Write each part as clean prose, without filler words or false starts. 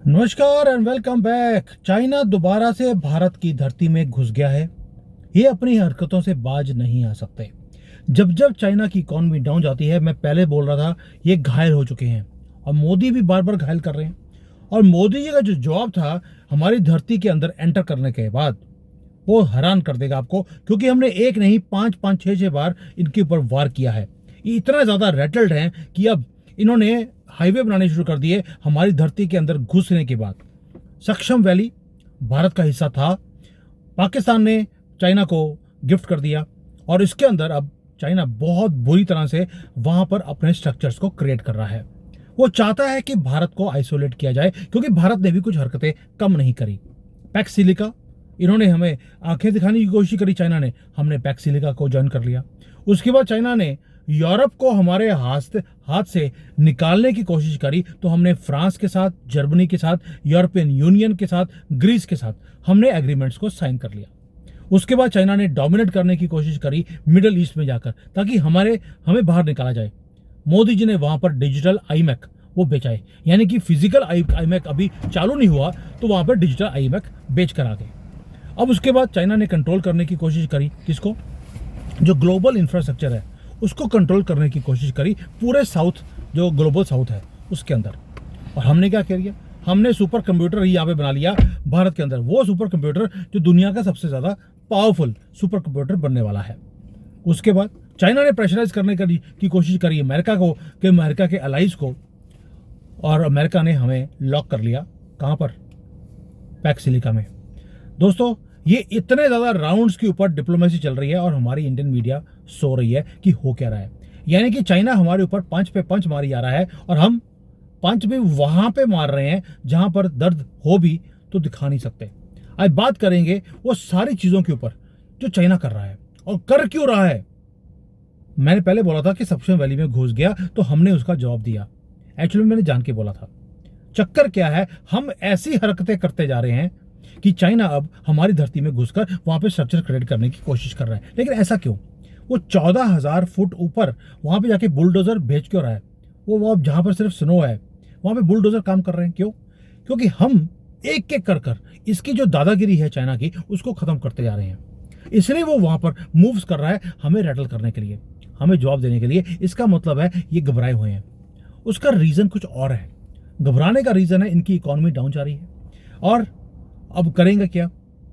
नमस्कार and welcome back. China दोबारा से भारत की धरती में घुस गया है। ये अपनी हरकतों से बाज नहीं आ सकते। जब जब चाइना की इकॉनमी डाउन जाती है, मैं पहले बोल रहा था, ये घायल हो चुके हैं और मोदी भी बार बार घायल कर रहे हैं। और मोदी जी का जो जवाब था हमारी धरती के अंदर एंटर करने के बाद, वो हैरान कर देगा आपको, क्योंकि हमने एक नहीं पांच पांच छह छह बार इनके ऊपर वार किया है। ये इतना ज्यादा रेटल्ड हैं कि अब इन्होंने हाईवे बनाने शुरू कर दिए हमारी धरती के अंदर घुसने के बाद। सक्षम वैली भारत का हिस्सा था, पाकिस्तान ने चाइना को गिफ्ट कर दिया और इसके अंदर अब चाइना बहुत बुरी तरह से वहां पर अपने स्ट्रक्चर्स को क्रिएट कर रहा है। वो चाहता है कि भारत को आइसोलेट किया जाए, क्योंकि भारत ने भी कुछ हरकतें कम नहीं करी। पैक्स सिलिका, इन्होंने हमें आंखें दिखाने की कोशिश करी चाइना ने, हमने पैक्स सिलिका को ज्वाइन कर लिया। उसके बाद चाइना ने यूरोप को हमारे हाथ से निकालने की कोशिश करी, तो हमने फ्रांस के साथ, जर्मनी के साथ, यूरोपियन यूनियन के साथ, ग्रीस के साथ हमने एग्रीमेंट्स को साइन कर लिया। उसके बाद चाइना ने डोमिनेट करने की कोशिश करी मिडिल ईस्ट में जाकर, ताकि हमें बाहर निकाला जाए। मोदी जी ने वहां पर डिजिटल आईमैक वो बेचा, यानी कि फिजिकल आईमैक अभी चालू नहीं हुआ तो वहां पर डिजिटल आईमैक बेच कर आ गए। अब उसके बाद चाइना ने कंट्रोल करने की कोशिश करी, किसको? जो ग्लोबल इंफ्रास्ट्रक्चर है उसको कंट्रोल करने की कोशिश करी, पूरे साउथ, जो ग्लोबल साउथ है उसके अंदर। और हमने क्या किया? हमने सुपर कंप्यूटर ही यहाँ पे बना लिया भारत के अंदर, वो सुपर कंप्यूटर जो दुनिया का सबसे ज्यादा पावरफुल सुपर कंप्यूटर बनने वाला है। उसके बाद चाइना ने प्रेशराइज करने की कोशिश करी अमेरिका को, कि अमेरिका के अलाइज को, और अमेरिका ने हमें लॉक कर लिया। कहां पर? पैक्स सिलिका में। दोस्तों, ये इतने ज्यादा राउंड्स के ऊपर डिप्लोमेसी चल रही है और हमारी इंडियन मीडिया सो रही है कि हो क्या रहा है। यानी कि चाइना हमारे ऊपर पंच पे पंच मारी जा रहा है और हम पंच भी वहां पे मार रहे हैं जहां पर दर्द हो भी तो दिखा नहीं सकते। आज बात करेंगे वो सारी चीजों के ऊपर जो चाइना कर रहा है और कर क्यों रहा है। मैंने पहले बोला था कि सक्षम वैली में घुस गया, तो हमने उसका जवाब दिया। एक्चुअली मैंने जान के बोला था। चक्कर क्या है, हम ऐसी हरकतें करते जा रहे हैं कि चाइना अब हमारी धरती में घुसकर वहां पे स्ट्रक्चर क्रिएट करने की कोशिश कर रहा है। लेकिन ऐसा क्यों? वो 14,000 फुट ऊपर वहां पे जाके बुलडोजर भेज क्यों रहा है? वो जहां पर सिर्फ स्नो है वहां पे बुलडोजर काम कर रहे हैं, क्यों? क्योंकि हम एक एक कर इसकी जो दादागिरी है चाइना की, उसको खत्म करते जा रहे हैं। इसलिए वो वहां पर मूव्स कर रहा है, हमें रैटल करने के लिए, हमें जवाब देने के लिए। इसका मतलब है ये घबराए हुए हैं। उसका रीजन कुछ और है। घबराने का रीजन है इनकी इकोनॉमी डाउन जा रही है और अब करेंगे क्या?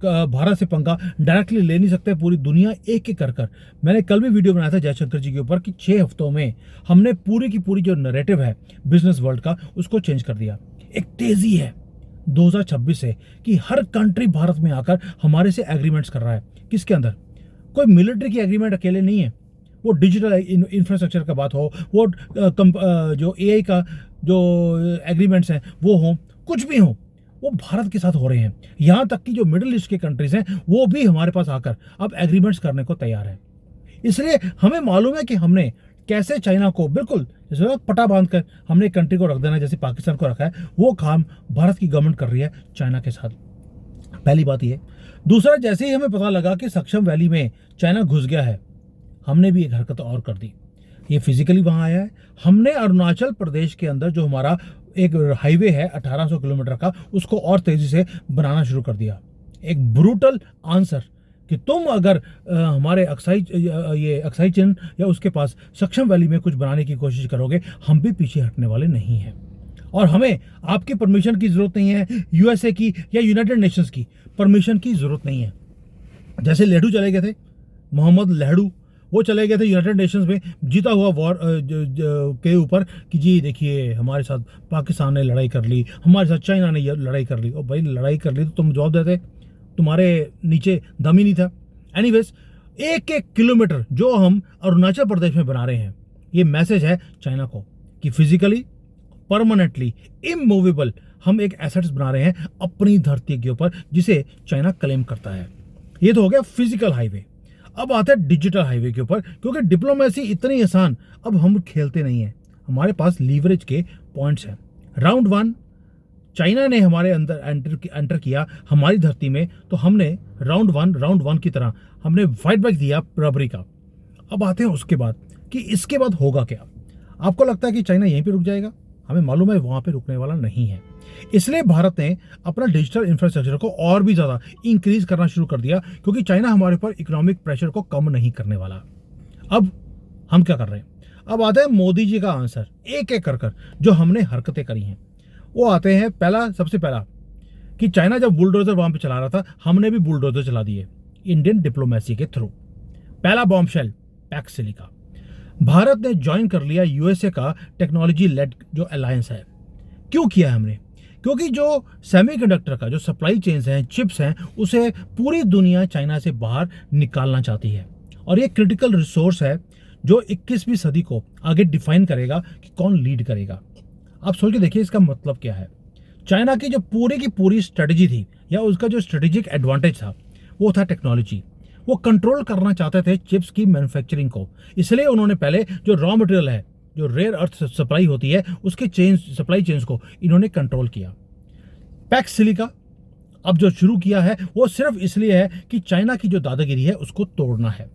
भारत से पंगा डायरेक्टली ले नहीं सकते, पूरी दुनिया एक एक कर। मैंने कल भी वीडियो बनाया था जयशंकर जी के ऊपर कि 6 हफ्तों में हमने पूरी की पूरी जो नैरेटिव है बिजनेस वर्ल्ड का, उसको चेंज कर दिया। एक तेजी है 2026 से कि हर कंट्री भारत में आकर हमारे से एग्रीमेंट्स कर रहा है। किसके अंदर? कोई मिलिट्री की एग्रीमेंट अकेले नहीं है, वो डिजिटल इंफ्रास्ट्रक्चर का बात हो, वो जो एआई का जो एग्रीमेंट्स हैं वो हो, कुछ भी हो, वो भारत के साथ हो रहे हैं। यहां तक कि जो मिडिल ईस्ट के कंट्रीज हैं वो भी हमारे पास आकर अब एग्रीमेंट्स करने को तैयार है। इसलिए हमें मालूम है कि हमने कैसे चाइना को बिल्कुल जैसे पटा बांध कर हमने एक कंट्री को रख देना, जैसे पाकिस्तान को रखा है, वो काम भारत की गवर्नमेंट कर रही है चाइना के साथ। पहली बात ये। दूसरा, जैसे ही हमें पता लगा कि सक्षम वैली में चाइना घुस गया है, हमने भी एक हरकत और कर दी। ये फिजिकली वहां आया है। हमने अरुणाचल प्रदेश के अंदर जो हमारा एक हाईवे है 1800 किलोमीटर का, उसको और तेजी से बनाना शुरू कर दिया। एक ब्रूटल आंसर कि तुम अगर हमारे अक्साई चिन या उसके पास सक्षम वैली में कुछ बनाने की कोशिश करोगे, हम भी पीछे हटने वाले नहीं हैं। और हमें आपकी परमिशन की जरूरत नहीं है, यूएसए की या यूनाइटेड नेशंस की परमिशन की जरूरत नहीं है। जैसे लेडू चले गए थे, मोहम्मद लेहड़ू, वो चले गए थे यूनाइटेड नेशंस में जीता हुआ वॉर के ऊपर कि जी देखिए हमारे साथ पाकिस्तान ने लड़ाई कर ली, हमारे साथ चाइना ने लड़ाई कर ली। और भाई लड़ाई कर ली तो तुम जवाब देते, तुम्हारे नीचे दम ही नहीं था। एनीवेज, एक एक किलोमीटर जो हम अरुणाचल प्रदेश में बना रहे हैं, ये मैसेज है चाइना को कि फिजिकली परमानेंटली इमूवेबल हम एक एसेट्स बना रहे हैं अपनी धरती के ऊपर, जिसे चाइना क्लेम करता है। ये तो हो गया फिजिकल हाईवे। अब आता है डिजिटल हाईवे के ऊपर, क्योंकि डिप्लोमेसी इतनी आसान अब हम खेलते नहीं है। हमारे पास लीवरेज के पॉइंट्स हैं। राउंड 1 चाइना ने हमारे अंदर एंटर किया हमारी धरती में, तो हमने राउंड वन की तरह हमने फाइट बैक दिया बराबरी का। अब आते हैं उसके बाद कि इसके बाद होगा क्या। आपको लगता है कि चाइना यहीं पे रुक जाएगा? हमें मालूम है वहाँ पे रुकने वाला नहीं है। इसलिए भारत ने अपना डिजिटल इंफ्रास्ट्रक्चर को और भी ज़्यादा इंक्रीज करना शुरू कर दिया, क्योंकि चाइना हमारे ऊपर इकोनॉमिक प्रेशर को कम नहीं करने वाला। अब हम क्या कर रहे हैं? अब आता है मोदी जी का आंसर, एक एक कर जो हमने हरकतें करी हैं वो आते हैं। सबसे पहला कि चाइना जब बुलडोजर वहां पे चला रहा था, हमने भी बुलडोजर चला दिए इंडियन डिप्लोमेसी के थ्रू। पहला बॉम्बशेल, पैक्स सिलिका। भारत ने ज्वाइन कर लिया यूएसए का टेक्नोलॉजी लेड जो अलायंस है। क्यों किया हमने? क्योंकि जो सेमीकंडक्टर का जो सप्लाई चेन्स हैं, चिप्स हैं, उसे पूरी दुनिया चाइना से बाहर निकालना चाहती है। और ये क्रिटिकल रिसोर्स है जो 21वीं सदी को आगे डिफाइन करेगा कि कौन लीड करेगा। आप सोच के देखिए इसका मतलब क्या है। चाइना की जो पूरी की पूरी स्ट्रेटजी थी, या उसका जो स्ट्रेटेजिक एडवांटेज था, वो था टेक्नोलॉजी। वो कंट्रोल करना चाहते थे चिप्स की मैन्युफैक्चरिंग को। इसलिए उन्होंने पहले जो रॉ मटेरियल है, जो रेयर अर्थ सप्लाई होती है, उसके सप्लाई चेन्स को इन्होंने कंट्रोल किया। पैक्स सिलिका अब जो शुरू किया है वो सिर्फ इसलिए है कि चाइना की जो दादागिरी है उसको तोड़ना है,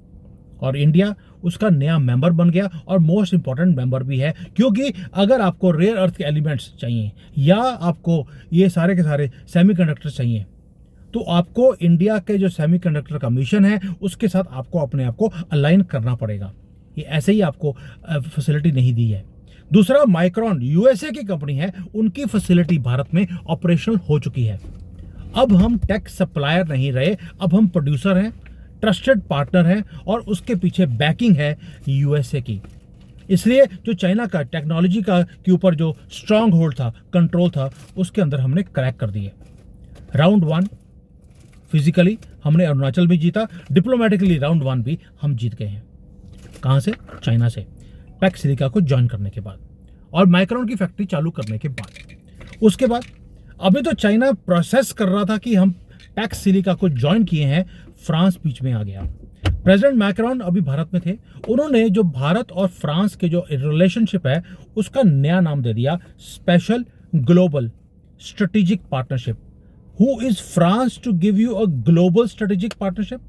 और इंडिया उसका नया मेंबर बन गया, और मोस्ट इंपॉर्टेंट मेंबर भी है। क्योंकि अगर आपको रेयर अर्थ के एलिमेंट्स चाहिए या आपको ये सारे के सारे सेमीकंडक्टर चाहिए, तो आपको इंडिया के जो सेमीकंडक्टर का मिशन है उसके साथ आपको अपने आप को अलाइन करना पड़ेगा। ये ऐसे ही आपको फैसिलिटी नहीं दी है। दूसरा, माइक्रॉन यूएसए की कंपनी है, उनकी फैसिलिटी भारत में ऑपरेशनल हो चुकी है। अब हम टेक सप्लायर नहीं रहे, अब हम प्रोड्यूसर हैं, ट्रस्टेड पार्टनर हैं, और उसके पीछे बैकिंग है यूएसए की। इसलिए जो चाइना का टेक्नोलॉजी का के ऊपर जो स्ट्रांग होल्ड था, कंट्रोल था, उसके अंदर हमने क्रैक कर दिए। राउंड 1 फिजिकली हमने अरुणाचल भी जीता, डिप्लोमेटिकली राउंड 1 भी हम जीत गए हैं। कहां से? चाइना से, पैक्स सिलिका को ज्वाइन करने के बाद और माइक्रॉन की फैक्ट्री चालू करने के बाद। उसके बाद अभी तो चाइना प्रोसेस कर रहा था कि हम पैक्स सिलिका को ज्वाइन किए हैं, फ्रांस बीच में आ गया। प्रेसिडेंट मैक्रोन अभी भारत में थे, उन्होंने जो भारत और फ्रांस के जो रिलेशनशिप है उसका नया नाम दे दिया special global strategic partnership. Who is France to give you a global strategic partnership?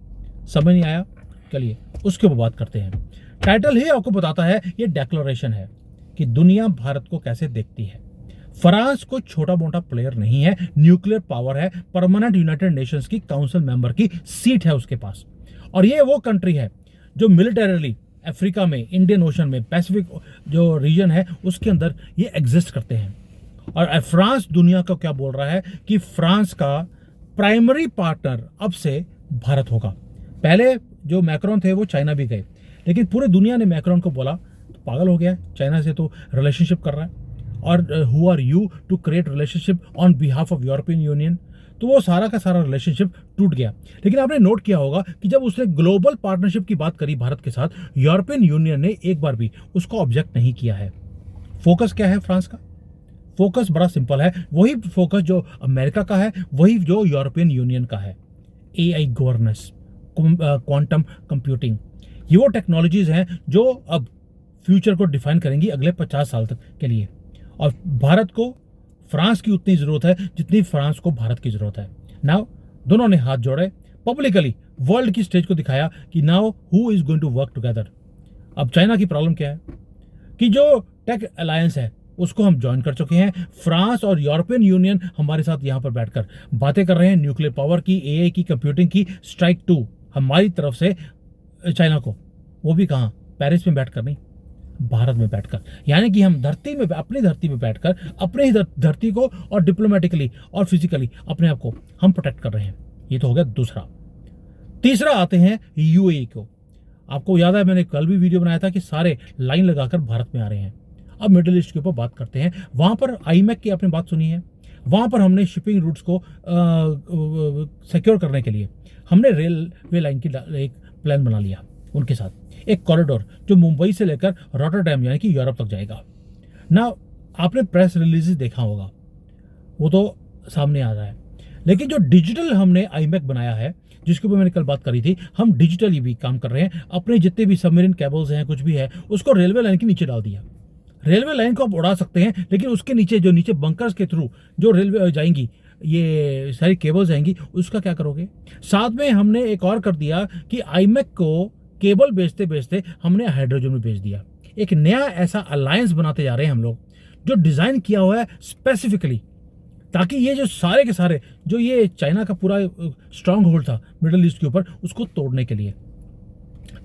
समझ नहीं आया? चलिए उसके ऊपर बात करते हैं। टाइटल ही आपको बताता है, ये डेक्लेरेशन है कि दुनिया भारत को कैसे देखती है। फ्रांस को छोटा मोटा प्लेयर नहीं है, न्यूक्लियर पावर है, परमानेंट यूनाइटेड नेशंस की काउंसिल मेंबर की सीट है उसके पास, और ये वो कंट्री है जो मिलिटरीली अफ्रीका में, इंडियन ओशन में, पैसिफिक जो रीजन है उसके अंदर ये एग्जिस्ट करते हैं। और फ्रांस दुनिया को क्या बोल रहा है कि फ्रांस का प्राइमरी पार्टनर अब से भारत होगा। पहले जो मैक्रोन थे वो चाइना भी गए, लेकिन पूरी दुनिया ने मैक्रोन को बोला तो पागल हो गया है, चाइना से तो रिलेशनशिप कर रहा है, और who are you to create relationship on behalf of European Union. तो वो सारा का सारा रिलेशनशिप टूट गया। लेकिन आपने नोट किया होगा कि जब उसने ग्लोबल पार्टनरशिप की बात करी भारत के साथ, यूरोपियन यूनियन ने एक बार भी उसको ऑब्जेक्ट नहीं किया है। फोकस क्या है फ्रांस का? फोकस बड़ा सिंपल है, वही फोकस जो अमेरिका का है, वही जो यूरोपियन यूनियन का है। एआई गवर्नेंस, क्वांटम कंप्यूटिंग, ये वो टेक्नोलॉजीज हैं जो अब फ्यूचर को डिफाइन करेंगी अगले 50 साल तक के लिए। और भारत को फ्रांस की उतनी जरूरत है जितनी फ्रांस को भारत की जरूरत है। नाउ दोनों ने हाथ जोड़े, पब्लिकली वर्ल्ड की स्टेज को दिखाया कि now who is going to work together. अब चाइना की प्रॉब्लम क्या है कि जो टेक अलायंस है उसको हम ज्वाइन कर चुके हैं। फ्रांस और यूरोपियन यूनियन हमारे साथ यहाँ पर बैठकर बातें कर रहे हैं न्यूक्लियर पावर की, एआई की, कंप्यूटिंग की। स्ट्राइक 2 हमारी तरफ से चाइना को, वो भी कहाँ? पेरिस में बैठकर नहीं, भारत में बैठकर। यानी कि हम धरती में, अपनी धरती में बैठकर अपने ही धरती को और डिप्लोमेटिकली और फिजिकली अपने आप को हम प्रोटेक्ट कर रहे हैं। ये तो हो गया दूसरा। तीसरा आते हैं यूएई को। आपको याद है मैंने कल भी वीडियो बनाया था कि सारे लाइन लगाकर भारत में आ रहे हैं। अब मिडिल ईस्ट के ऊपर बात करते हैं। वहां पर आईमैक की आपने बात सुनी है, वहां पर हमने शिपिंग रूट्स को सिक्योर करने के लिए हमने रेलवे लाइन की एक प्लान बना लिया उनके साथ, एक कॉरिडोर जो मुंबई से लेकर रॉटरडैम यानी कि यूरोप तक जाएगा ना। आपने प्रेस रिलीज देखा होगा, वो तो सामने आ रहा है। लेकिन जो डिजिटल हमने आईमैक बनाया है, जिसके ऊपर मैंने कल बात करी थी, हम डिजिटली भी काम कर रहे हैं। अपने जितने भी सबमरीन केबल्स हैं, कुछ भी है, उसको रेलवे लाइन के नीचे डाल दिया। रेलवे लाइन को आप उड़ा सकते हैं, लेकिन उसके नीचे जो नीचे बंकर्स के थ्रू जो रेलवे जाएंगी, ये सारी केबल्स जाएंगी, उसका क्या करोगे? साथ में हमने एक और कर दिया कि आईमैक को केबल बेचते बेचते हमने हाइड्रोजन में बेच दिया। एक नया ऐसा अलायंस बनाते जा रहे हैं हम लोग, जो डिज़ाइन किया हुआ है स्पेसिफिकली, ताकि ये जो सारे के सारे जो ये चाइना का पूरा स्ट्रांग होल्ड था मिडल ईस्ट के ऊपर, उसको तोड़ने के लिए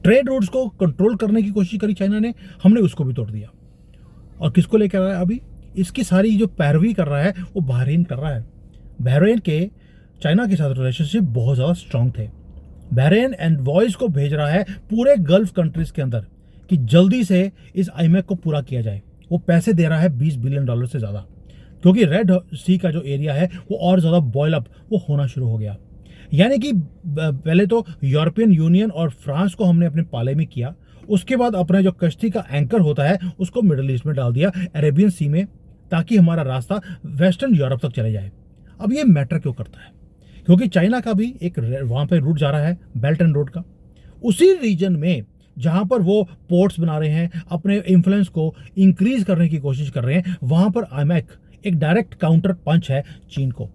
ट्रेड रूट्स को कंट्रोल करने की कोशिश करी चाइना ने, हमने उसको भी तोड़ दिया। और किसको लेकर आ रहा है अभी? इसकी सारी जो पैरवी कर रहा है वो बहरीन कर रहा है। बहरीन के चाइना के साथ रिलेशनशिप बहुत ज़्यादा स्ट्रांग थे। बहरीन एनवॉयज को भेज रहा है पूरे गल्फ कंट्रीज के अंदर कि जल्दी से इस आईएमएफ को पूरा किया जाए। वो पैसे दे रहा है $20 बिलियन से ज़्यादा, क्योंकि रेड सी का जो एरिया है वो और ज़्यादा बॉयल अप वो होना शुरू हो गया। यानी कि पहले तो यूरोपियन यूनियन और फ्रांस को हमने अपने पाले में किया, उसके बाद अपना जो कश्ती का एंकर होता है उसको मिडल ईस्ट में डाल दिया, अरेबियन सी में, ताकि हमारा रास्ता वेस्टर्न यूरोप तक चले जाए। अब ये मैटर क्यों करता है? क्योंकि चाइना का भी एक वहाँ पे रूट जा रहा है, बेल्ट एंड रोड का। उसी रीजन में जहाँ पर वो पोर्ट्स बना रहे हैं, अपने इन्फ्लुएंस को इंक्रीज करने की कोशिश कर रहे हैं, वहाँ पर आईमैक एक डायरेक्ट काउंटर पंच है चीन को।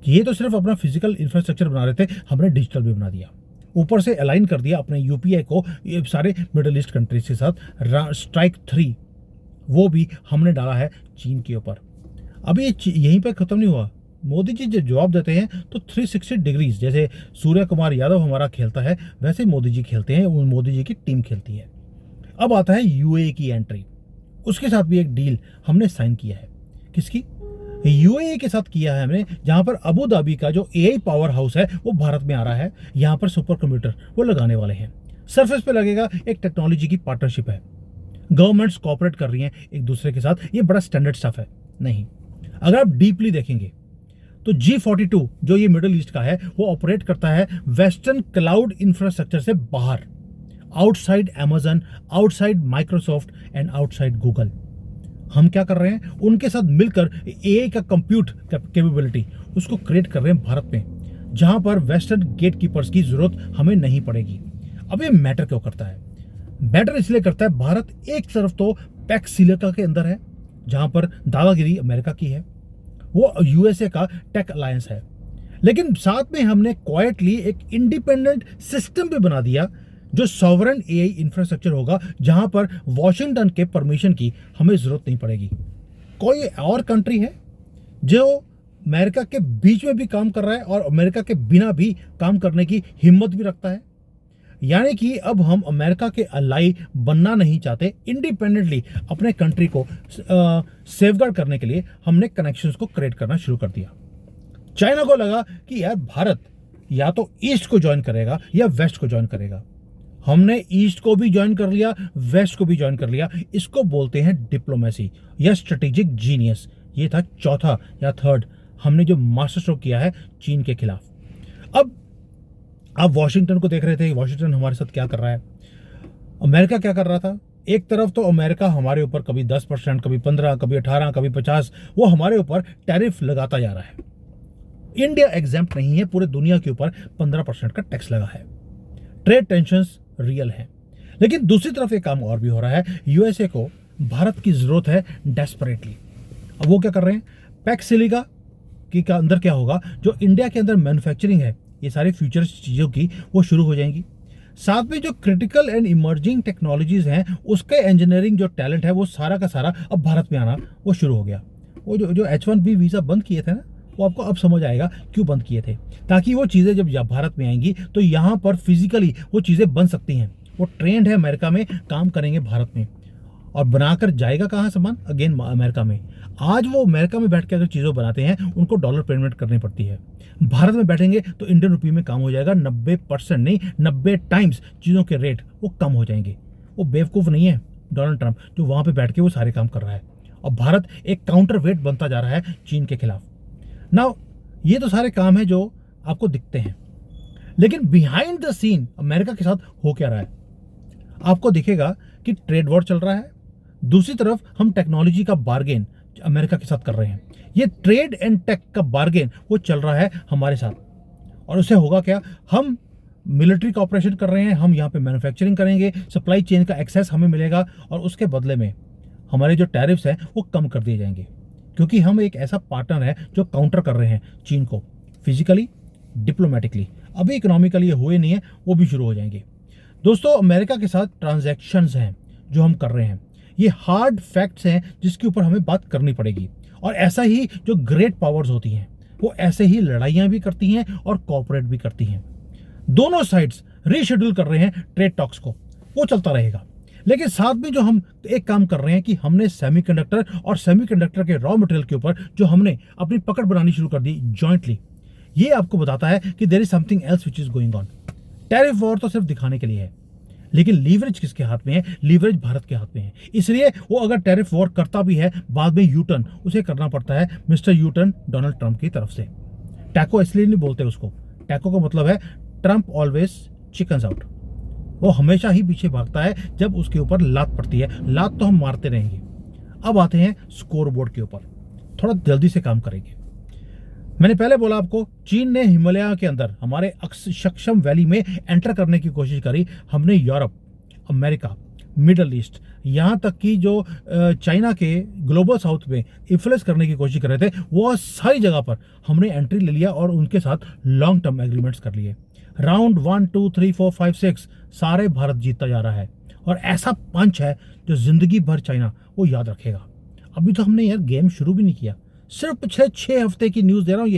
ये तो सिर्फ अपना फिजिकल इंफ्रास्ट्रक्चर बना रहे थे, हमने डिजिटल भी बना दिया, ऊपर से अलाइन कर दिया अपने यूपीआई को ये सारे मिडल ईस्ट कंट्रीज के साथ। स्ट्राइक 3 वो भी हमने डाला है चीन के ऊपर। अब ये यहीं पर खत्म नहीं हुआ। मोदी जी जब जवाब देते हैं तो 360 डिग्रीज, जैसे सूर्य कुमार यादव हमारा खेलता है वैसे मोदी जी खेलते हैं, मोदी जी की टीम खेलती है। अब आता है यूएई की एंट्री, उसके साथ भी एक डील हमने साइन किया है। किसकी? यूएई के साथ किया है हमने, जहां पर अबू धाबी का जो एआई पावर हाउस है वो भारत में आ रहा है। यहां पर सुपर कंप्यूटर वो लगाने वाले हैं, सरफेस पे लगेगा, एक टेक्नोलॉजी की पार्टनरशिप है, गवर्नमेंट्स कोऑपरेट कर रही हैं एक दूसरे के साथ। ये बड़ा स्टैंडर्ड स्टफ है नहीं। अगर आप डीपली देखेंगे तो G42 जो ये मिडिल ईस्ट का है वो ऑपरेट करता है वेस्टर्न क्लाउड इंफ्रास्ट्रक्चर से बाहर, outside Amazon, outside Microsoft and outside Google. हम क्या कर रहे हैं? उनके साथ मिलकर एआई का कंप्यूट कैपेबिलिटी उसको क्रिएट कर रहे हैं भारत में, जहां पर वेस्टर्न गेटकीपर्स की जरूरत हमें नहीं पड़ेगी। अब ये मैटर क्यों करता है? मैटर इसलिए करता है, भारत एक तरफ तो पैक्स सिलिका के अंदर है, जहां पर दादागिरी अमेरिका की है, वो यूएसए का टेक अलायंस है, लेकिन साथ में हमने क्वाइटली एक इंडिपेंडेंट सिस्टम भी बना दिया जो सॉवरेन एआई इंफ्रास्ट्रक्चर होगा, जहां पर वॉशिंगटन के परमिशन की हमें जरूरत नहीं पड़ेगी। कोई और कंट्री है जो अमेरिका के बीच में भी काम कर रहा है और अमेरिका के बिना भी काम करने की हिम्मत भी रखता है? यानी कि अब हम अमेरिका के अलाई बनना नहीं चाहते, इंडिपेंडेंटली अपने कंट्री को सेफगार्ड करने के लिए हमने कनेक्शंस को क्रिएट करना शुरू कर दिया। चाइना को लगा कि यार भारत या तो ईस्ट को ज्वाइन करेगा या वेस्ट को ज्वाइन करेगा। हमने ईस्ट को भी ज्वाइन कर लिया, वेस्ट को भी ज्वाइन कर लिया। इसको बोलते हैं डिप्लोमेसी या स्ट्रेटेजिक जीनियस। ये था चौथा या थर्ड हमने जो मास्टर स्ट्रोक किया है चीन के खिलाफ। अब आप वॉशिंगटन को देख रहे थे, वॉशिंगटन हमारे साथ क्या कर रहा है, अमेरिका क्या कर रहा था। एक तरफ तो अमेरिका हमारे ऊपर कभी 10%, कभी 15, कभी 18, कभी 50 वो हमारे ऊपर टैरिफ लगाता जा रहा है। इंडिया एग्जेम्प्ट नहीं है, पूरे दुनिया के ऊपर 15% का टैक्स लगा है। ट्रेड टेंशंस रियल है, लेकिन दूसरी तरफ एक काम और भी हो रहा है। यूएसए को भारत की जरूरत है डेस्परेटली। अब वो क्या कर रहे हैं? पैक्स सिलिका की का अंदर क्या होगा, जो इंडिया के अंदर मैन्युफैक्चरिंग है ये सारी फ्यूचर चीज़ों की वो शुरू हो जाएंगी। साथ में जो क्रिटिकल एंड इमर्जिंग टेक्नोलॉजीज हैं उसके इंजीनियरिंग जो टैलेंट है वो सारा का सारा अब भारत में आना वो शुरू हो गया। वो जो H1B वीज़ा बंद किए थे ना, वो आपको अब समझ आएगा क्यों बंद किए थे, ताकि वो चीज़ें जब भारत में आएंगी तो यहाँ पर फिजिकली वो चीज़ें बन सकती हैं। वो ट्रेंड है अमेरिका में, काम करेंगे भारत में और बनाकर जाएगा कहाँ सामान? अगेन अमेरिका में। आज वो अमेरिका में बैठ के अगर चीज़ों बनाते हैं उनको डॉलर पेमेंट करनी पड़ती है। भारत में बैठेंगे तो इंडियन रुपये में काम हो जाएगा। 90% नहीं 90 टाइम्स चीज़ों के रेट वो कम हो जाएंगे। वो बेवकूफ़ नहीं है डोनाल्ड ट्रंप जो वहाँ पे बैठ के वो सारे काम कर रहा है, और भारत एक काउंटर वेट बनता जा रहा है चीन के खिलाफ। नाउ ये तो सारे काम हैं जो आपको दिखते हैं, लेकिन बिहाइंड द सीन अमेरिका के साथ हो क्या रहा है आपको दिखेगा कि ट्रेड वॉर चल रहा है। दूसरी तरफ हम टेक्नोलॉजी का बार्गेन अमेरिका के साथ कर रहे हैं। ये ट्रेड एंड टेक का बार्गेन वो चल रहा है हमारे साथ, और उससे होगा क्या? हम मिलिट्री का ऑपरेशन कर रहे हैं, हम यहाँ पे मैन्युफैक्चरिंग करेंगे, सप्लाई चेन का एक्सेस हमें मिलेगा, और उसके बदले में हमारे जो टैरिफ्स हैं वो कम कर दिए जाएंगे, क्योंकि हम एक ऐसा पार्टनर है जो काउंटर कर रहे हैं चीन को फिजिकली, डिप्लोमेटिकली। अभी इकोनॉमिकली ये हुए नहीं है, वो भी शुरू हो जाएंगे। दोस्तों, अमेरिका के साथ ट्रांजैक्शंस हैं जो हम कर रहे हैं, ये हार्ड फैक्ट्स हैं जिसके ऊपर हमें बात करनी पड़ेगी। और ऐसा ही जो ग्रेट पावर्स होती हैं वो ऐसे ही लड़ाइयाँ भी करती हैं और कॉपरेट भी करती हैं। दोनों साइड्स रीशेड्यूल कर रहे हैं ट्रेड टॉक्स को, वो चलता रहेगा। लेकिन साथ में जो हम एक काम कर रहे हैं कि हमने सेमीकंडक्टर और सेमीकंडक्टर के रॉ मटेरियल के ऊपर जो हमने अपनी पकड़ बनानी शुरू कर दी जॉइंटली, ये आपको बताता है कि there is something else which is going on. Tariff war तो सिर्फ दिखाने के लिए है, लेकिन लीवरेज किसके हाथ में है? लीवरेज भारत के हाथ में है। इसलिए वो अगर टैरिफ वॉर करता भी है, बाद में यू टर्न उसे करना पड़ता है, mister U turn Donald Trump की तरफ से। टैको इसलिए नहीं बोलते उसको, टैको का मतलब है ट्रंप ऑलवेज चिकन्स आउट। वो हमेशा ही पीछे भागता है जब उसके ऊपर लात पड़ती है। लात तो हम मारते रहेंगे। अब आते हैं स्कोर बोर्ड के ऊपर, थोड़ा जल्दी से काम करेंगे। मैंने पहले बोला आपको, चीन ने हिमालय के अंदर हमारे सक्षम वैली में एंटर करने की कोशिश करी। हमने यूरोप, अमेरिका, मिडल ईस्ट, यहाँ तक कि जो चाइना के ग्लोबल साउथ में इन्फ्लुएंस करने की कोशिश कर रहे थे, वो सारी जगह पर हमने एंट्री ले लिया और उनके साथ लॉन्ग टर्म एग्रीमेंट्स कर लिए। राउंड 1, 2, 3, 4, 5, 6 सारे भारत जीतता जा रहा है। और ऐसा पंच है जो जिंदगी भर चाइना वो याद रखेगा। अभी तो हमने यार गेम शुरू भी नहीं किया, सिर्फ पिछले 6 हफ्ते की न्यूज़ दे रहा हूँ।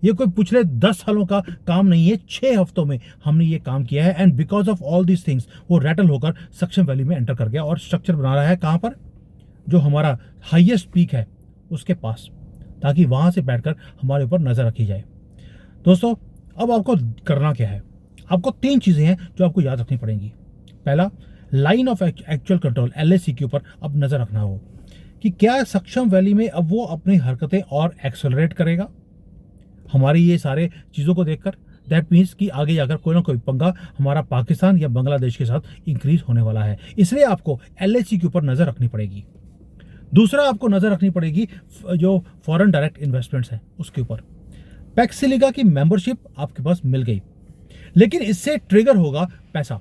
ये कोई पिछले 10 सालों का काम नहीं है, 6 हफ्तों में हमने ये काम किया है। And because of all these things वो रैटल होकर सक्षम वैली में एंटर कर गया और स्ट्रक्चर बना रहा है। कहाँ पर? जो हमारा हाईएस्ट पीक है उसके पास, ताकि वहाँ से बैठकर हमारे ऊपर नज़र रखी जाए। दोस्तों, अब आपको करना क्या है? आपको 3 चीज़ें हैं जो आपको याद रखनी पड़ेंगी। पहला, line of actual control LAC के ऊपर अब नज़र रखना हो कि क्या सक्षम वैली में अब वो अपनी हरकतें और एक्सेलरेट करेगा हमारी ये सारे चीज़ों को देखकर। दैट मीन्स कि आगे जाकर कोई ना कोई पंगा हमारा पाकिस्तान या बांग्लादेश के साथ इंक्रीज होने वाला है। इसलिए आपको LAC के ऊपर नज़र रखनी पड़ेगी। दूसरा, आपको नज़र रखनी पड़ेगी जो फॉरेन डायरेक्ट इन्वेस्टमेंट्स हैं उसके ऊपर। पैक्सिलिका की मेंबरशिप आपके पास मिल गई, लेकिन इससे ट्रिगर होगा पैसा।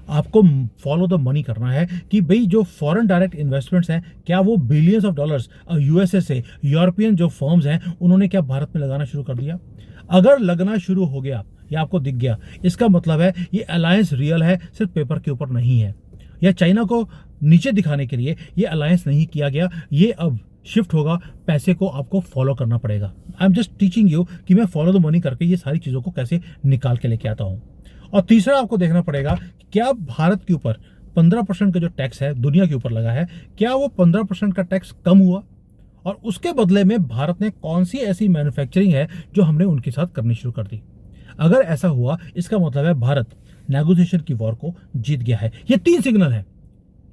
आपको फॉलो द मनी करना है कि भाई जो फॉरेन डायरेक्ट इन्वेस्टमेंट्स हैं, क्या वो बिलियंस ऑफ डॉलर्स USA से, यूरोपियन जो फर्म्स हैं उन्होंने क्या भारत में लगाना शुरू कर दिया? अगर लगना शुरू हो गया या आपको दिख गया, इसका मतलब है ये अलायंस रियल है, सिर्फ पेपर के ऊपर नहीं है। या चाइना को नीचे दिखाने के लिए ये अलायंस नहीं किया गया, ये अब शिफ्ट होगा। पैसे को आपको फॉलो करना पड़ेगा। I am just teaching you कि मैं फॉलो द मनी करके ये सारी चीज़ों को कैसे निकाल के लेके आता हूँ। और तीसरा, आपको देखना पड़ेगा कि क्या भारत के ऊपर 15% का जो टैक्स है दुनिया के ऊपर लगा है, क्या वो 15% का टैक्स कम हुआ? और उसके बदले में भारत ने कौन सी ऐसी मैन्युफैक्चरिंग है जो हमने उनके साथ करनी शुरू कर दी? अगर ऐसा हुआ, इसका मतलब है भारत नेगोशिएशन की वॉर को जीत गया है। ये 3 सिग्नल है,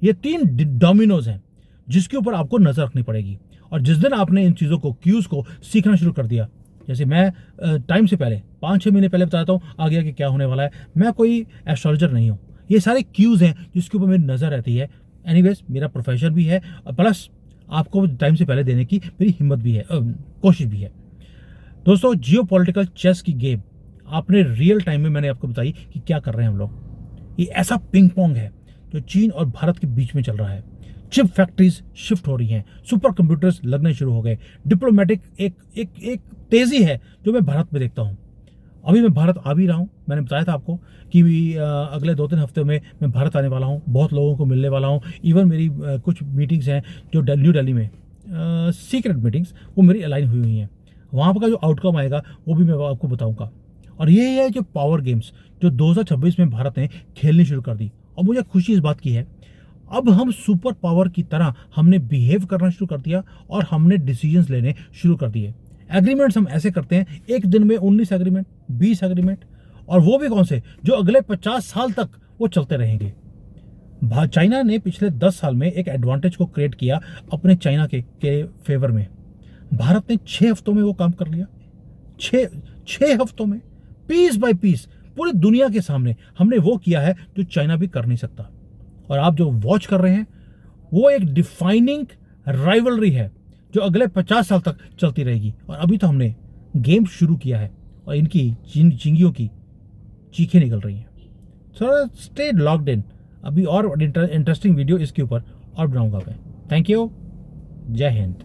ये 3 डोमिनोज हैं जिसके ऊपर आपको नजर रखनी पड़ेगी। और जिस दिन आपने इन चीज़ों को, क्यूज को सीखना शुरू कर दिया, जैसे मैं टाइम से पहले 5-6 महीने पहले बताता हूँ आगे आगे क्या होने वाला है। मैं कोई एस्ट्रोलॉजर नहीं हूँ, ये सारे क्यूज हैं जिसके ऊपर मेरी नज़र रहती है। एनीवेज, मेरा प्रोफेशन भी है, प्लस आपको टाइम से पहले देने की मेरी हिम्मत भी है, कोशिश भी है। दोस्तों, जियोपॉलिटिकल चेस की गेम आपने रियल टाइम में मैंने आपको बताई कि क्या कर रहे हैं हम लोग। ये ऐसा पिंग पोंग है जो चीन और भारत के बीच में चल रहा है। चिप फैक्ट्रीज शिफ्ट हो रही हैं, सुपर कंप्यूटर्स लगने शुरू हो गए, डिप्लोमेटिक एक तेजी है जो मैं भारत में देखता हूँ। अभी मैं भारत आ भी रहा हूँ, मैंने बताया था आपको कि अगले 2-3 हफ्ते में मैं भारत आने वाला हूँ, बहुत लोगों को मिलने वाला हूँ। इवन मेरी कुछ मीटिंग्स हैं जो न्यू दिल्ली में सीक्रेट मीटिंग्स, वो मेरी अलाइन हुई हैं। वहाँ पर का जो आउटकम आएगा वो भी मैं आपको बताऊँगा। और ये है जो पावर गेम्स जो 2026 में भारत ने खेलनी शुरू कर दी। और मुझे खुशी इस बात की है, अब हम सुपर पावर की तरह हमने बिहेव करना शुरू कर दिया और हमने डिसीजंस लेने शुरू कर दिए। एग्रीमेंट्स हम ऐसे करते हैं, एक दिन में 19 एग्रीमेंट, 20 एग्रीमेंट, और वो भी कौन से जो अगले 50 साल तक वो चलते रहेंगे। चाइना ने पिछले 10 साल में एक एडवांटेज को क्रिएट किया अपने चाइना के फेवर में। भारत ने 6 हफ्तों में वो काम कर लिया। 6 हफ्तों में, पीस बाय पीस, पूरी दुनिया के सामने हमने वो किया है जो चाइना भी कर नहीं सकता। और आप जो वॉच कर रहे हैं वो एक डिफाइनिंग राइवलरी है जो अगले 50 साल तक चलती रहेगी। और अभी तो हमने गेम शुरू किया है और इनकी चिंगियों की चीखें निकल रही हैं। सो स्टे लॉक्ड इन, अभी और इंटरेस्टिंग वीडियो इसके ऊपर और बनाऊंगा मैं। थैंक यू, जय हिंद।